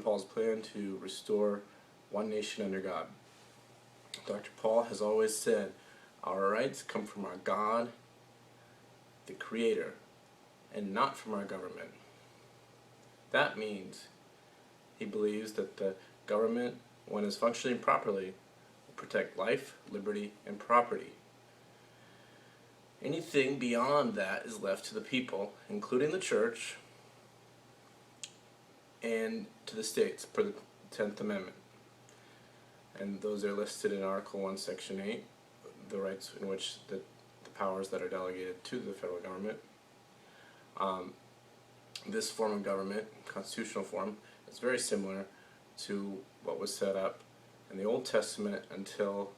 Ron Paul's plan to restore one nation under God. Dr. Paul has always said our rights come from our God, the Creator, and not from our government. That means he believes that the government, when it's functioning properly, will protect life, liberty, and property. Anything beyond that is left to the people, including the church, and to the states per the 10th Amendment. And those are listed in Article 1, Section 8, the rights in which the powers that are delegated to the federal government. This form of government, constitutional form, is very similar to what was set up in the Old Testament until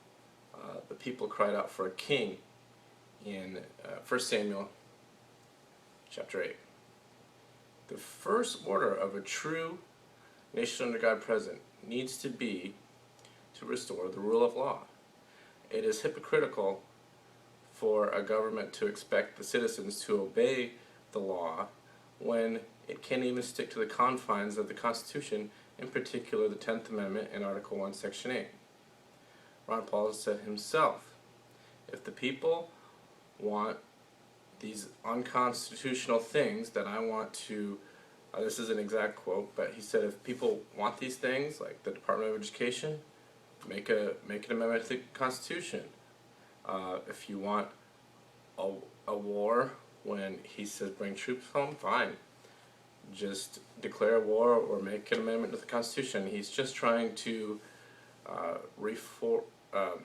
the people cried out for a king in 1 Samuel chapter 8. The first order of a true nation under God present needs to be to restore the rule of law. It is hypocritical for a government to expect the citizens to obey the law when it can't even stick to the confines of the Constitution, in particular the 10th Amendment in Article 1, Section 8. Ron Paul said himself, if the people want these unconstitutional things that I want to, this is an exact quote, but he said if people want these things, like the Department of Education, make an amendment to the Constitution. If you want a war, when he says bring troops home, fine. Just declare war or make an amendment to the Constitution. He's just trying to restore the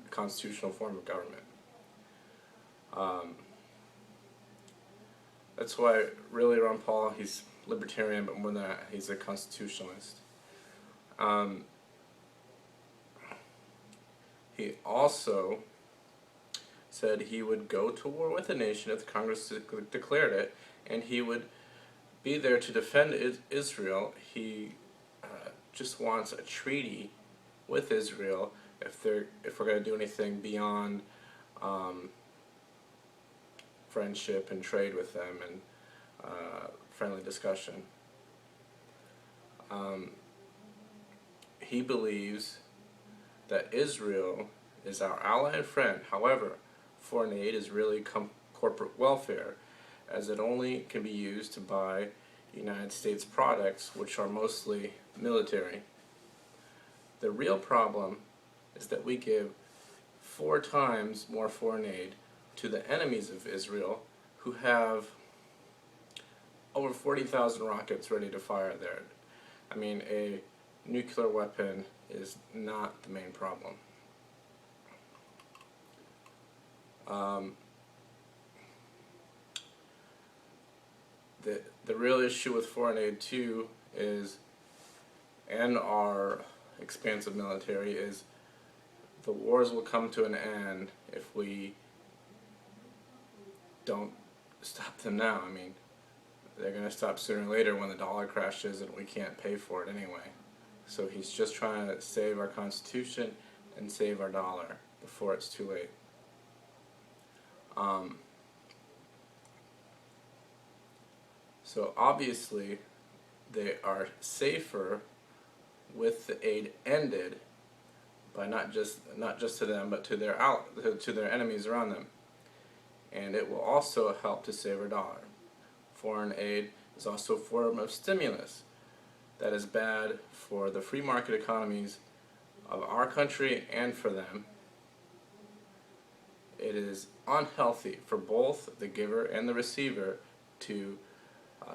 constitutional form of government. That's why, really, Ron Paul, he's libertarian, but more than that, he's a constitutionalist. He also said he would go to war with a nation if the Congress declared it, and he would be there to defend Israel. He just wants a treaty with Israel if we're going to do anything beyond friendship and trade with them and friendly discussion. He believes that Israel is our ally and friend. However, foreign aid is really corporate welfare, as it only can be used to buy United States products, which are mostly military. The real problem is that we give 4 times more foreign aid to the enemies of Israel, who have over 40,000 rockets ready to fire there. I mean, a nuclear weapon is not the main problem. The real issue with foreign aid too is, and our expansive military, is the wars will come to an end if we don't stop them now. I mean, they're going to stop sooner or later when the dollar crashes and we can't pay for it anyway. So he's just trying to save our Constitution and save our dollar before it's too late. So obviously they are safer with the aid ended by not just to them, but to their enemies around them. And it will also help to save our dollar. Foreign aid is also a form of stimulus that is bad for the free market economies of our country and for them. It is unhealthy for both the giver and the receiver to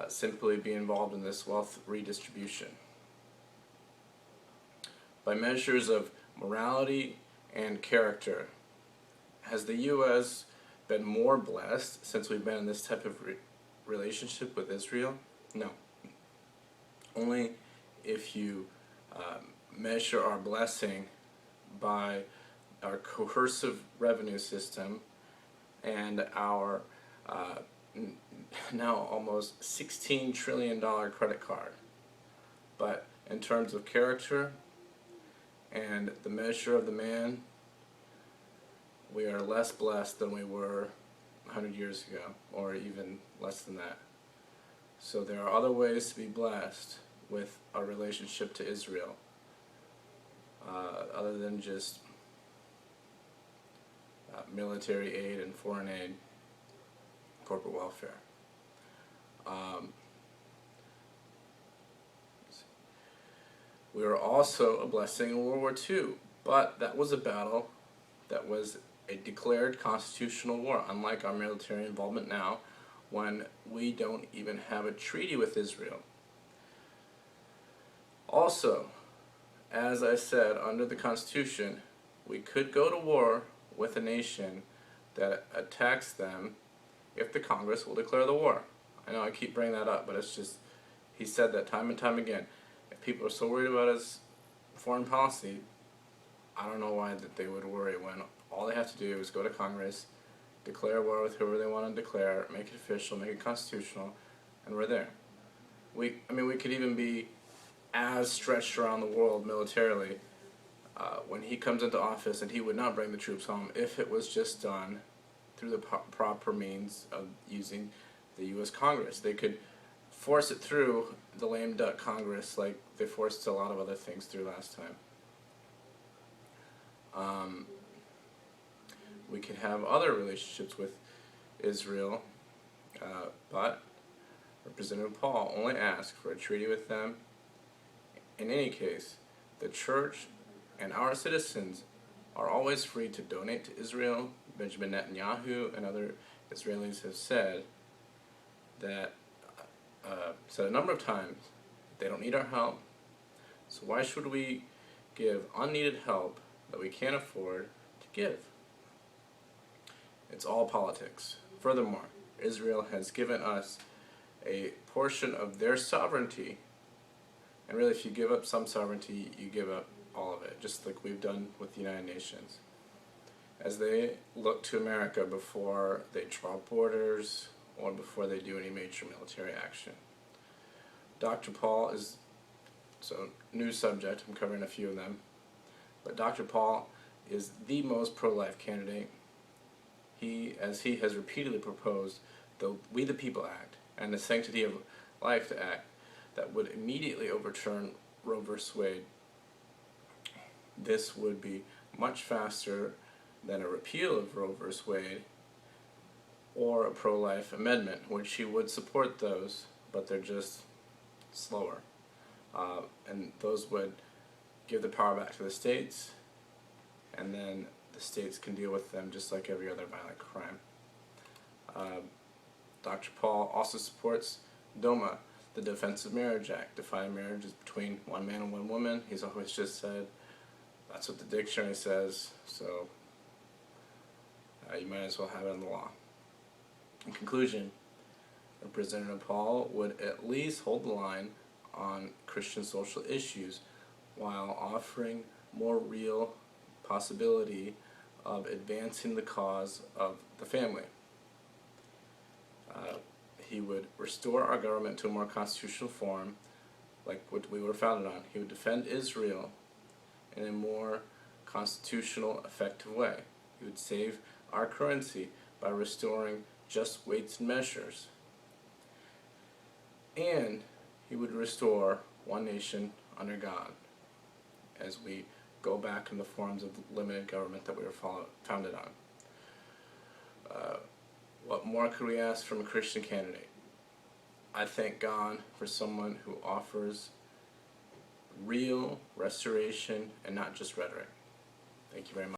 simply be involved in this wealth redistribution. By measures of morality and character, has the U.S. been more blessed since we've been in this type of relationship with Israel? No. Only if you measure our blessing by our coercive revenue system and our now almost $16 trillion credit card. But in terms of character and the measure of the man, we are less blessed than we were 100 years ago, or even less than that. So there are other ways to be blessed with our relationship to Israel, other than just military aid and foreign aid, corporate welfare. We were also a blessing in World War II, but that was a battle that was a declared constitutional war, unlike our military involvement now, when we don't even have a treaty with Israel. Also, as I said, under the Constitution, we could go to war with a nation that attacks them if the Congress will declare the war. I know I keep bringing that up, but it's just, he said that time and time again. If people are so worried about his foreign policy, I don't know why that they would worry when all they have to do is go to Congress, declare war with whoever they want to declare, make it official, make it constitutional, and we're there. We could even be as stretched around the world militarily when he comes into office, and he would not bring the troops home if it was just done through the proper means of using the U.S. Congress. They could force it through the lame duck Congress like they forced a lot of other things through last time. We could have other relationships with Israel, but Representative Paul only asked for a treaty with them. In any case, the church and our citizens are always free to donate to Israel. Benjamin Netanyahu and other Israelis have said that, said a number of times, they don't need our help, so why should we give unneeded help that we can't afford to give? It's all politics. Furthermore, Israel has given us a portion of their sovereignty, and really if you give up some sovereignty, you give up all of it, just like we've done with the United Nations. As they look to America before they draw borders or before they do any major military action. Dr. Paul is, so new subject, I'm covering a few of them, but Dr. Paul is the most pro-life candidate. He, as he has repeatedly proposed, the We the People Act and the Sanctity of Life Act that would immediately overturn Roe v. Wade. This would be much faster than a repeal of Roe v. Wade or a pro-life amendment, which he would support those, but they're just slower. And those would give the power back to the states, and then the states can deal with them just like every other violent crime. Dr. Paul also supports DOMA, the Defense of Marriage Act, defining marriages between one man and one woman. He's always just said that's what the dictionary says, so you might as well have it in the law. In conclusion, Representative Paul would at least hold the line on Christian social issues while offering more real possibility of advancing the cause of the family. He would restore our government to a more constitutional form, like what we were founded on. He would defend Israel in a more constitutional, effective way. He would save our currency by restoring just weights and measures. And he would restore one nation under God as we go back in the forms of limited government that we were founded on. What more could we ask from a Christian candidate? I thank God for someone who offers real restoration and not just rhetoric. Thank you very much.